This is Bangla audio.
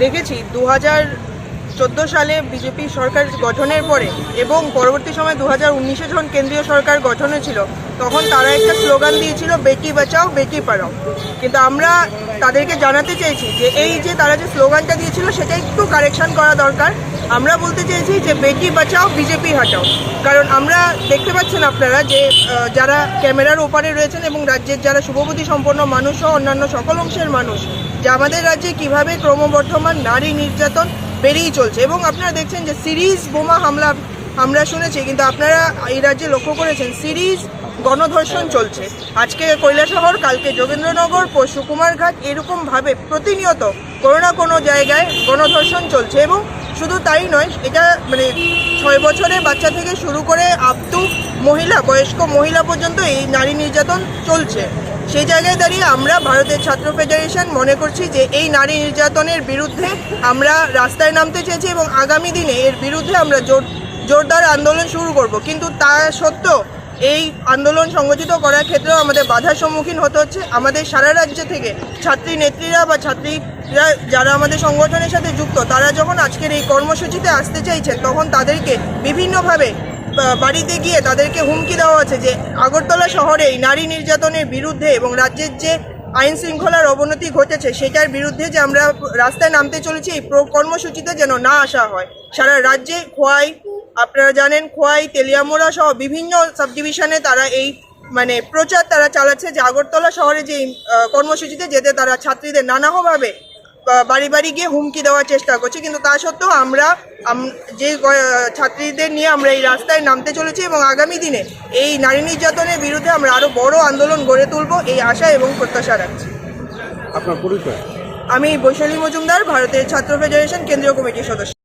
দেখেছি 2014 সালে বিজেপি সরকার গঠনের পরে এবং পরবর্তী সময় 2019-এ যখন কেন্দ্রীয় সরকার গঠন হয়েছিল তখন তারা একটা স্লোগান দিয়েছিল বেটি বাঁচাও বেটি পড়াও। কিন্তু আমরা তাদেরকে জানাতে চাইছি যে এই যে তারা যে স্লোগানটা দিয়েছিল সেটা একটু কারেকশন করা দরকার। আমরা বলতে চাইছি যে বেটি বাঁচাও বিজেপি হাটাও। কারণ আমরা দেখতে পাচ্ছেন আপনারা যে যারা ক্যামেরার ওপারে রয়েছেন এবং রাজ্যের যারা শুভবুদ্ধি সম্পন্ন মানুষ সহ অন্যান্য সকল অংশের মানুষ যে আমাদের রাজ্যে কিভাবে ক্রমবর্ধমান নারী নির্যাতন বেড়েই চলছে এবং আপনারা দেখছেন যে সিরিজ বোমা হামলা আমরা শুনেছি, কিন্তু আপনারা এই রাজ্যে লক্ষ্য করেছেন সিরিজ গণধর্ষণ চলছে। আজকে কৈলাসহর, কালকে যোগেন্দ্রনগর, পরশু কুমারঘাট, এরকমভাবে প্রতিনিয়ত কোনো না কোনো জায়গায় গণধর্ষণ চলছে। এবং শুধু তাই নয়, এটা মানে 6 বছরের বাচ্চা থেকে শুরু করে আপ টু মহিলা, বয়স্ক মহিলা পর্যন্ত এই নারী নির্যাতন চলছে। সেই জায়গায় দাঁড়িয়ে আমরা ভারতের ছাত্র ফেডারেশন মনে করছি যে এই নারী নির্যাতনের বিরুদ্ধে আমরা রাস্তায় নামতে চেয়েছি এবং আগামী দিনে এর বিরুদ্ধে আমরা জোরদার আন্দোলন শুরু করব। কিন্তু তা সত্ত্বেও এই আন্দোলন সংগঠিত করার ক্ষেত্রেও আমাদের বাধার সম্মুখীন হতে হচ্ছে। আমাদের সারা রাজ্য থেকে ছাত্রী নেত্রীরা বা ছাত্রীরা যারা আমাদের সংগঠনের সাথে যুক্ত তারা যখন আজকের এই কর্মসূচিতে আসতে চাইছেন তখন তাদেরকে বিভিন্নভাবে বাড়িতে গিয়ে তাদেরকে হুমকি দেওয়া হচ্ছে যে আগরতলা শহরে এই নারী নির্যাতনের বিরুদ্ধে এবং রাজ্যের যে আইন শৃঙ্খলার অবনতি ঘটেছে সেটার বিরুদ্ধে যে আমরা রাস্তায় নামতে চলেছি এই কর্মসূচিতে যেন না আসা হয়। সারা রাজ্যে খোয়াই, আপনারা জানেন খোয়াই, তেলিয়ামোড়া সহ বিভিন্ন সাব ডিভিশনে তারা এই মানে প্রচার তারা চালাচ্ছে যে আগরতলা শহরে যে কর্মসূচিতে যেতে তারা ছাত্রীদের নানাভাবে বাড়ি বাড়ি গিয়ে হুমকি দেওয়ার চেষ্টা করছে। কিন্তু তা সত্ত্বেও আমরা যে ছাত্রীদের নিয়ে আমরা এই রাস্তায় নামতে চলেছি এবং আগামী দিনে এই নারী নির্যাতনের বিরুদ্ধে আমরা আরও বড় আন্দোলন গড়ে তুলব এই আশা এবং প্রত্যাশা রাখছি। আপনার পরিচয়? আমি বৈশালী মজুমদার, ভারতের ছাত্র ফেডারেশন কেন্দ্রীয় কমিটির সদস্য।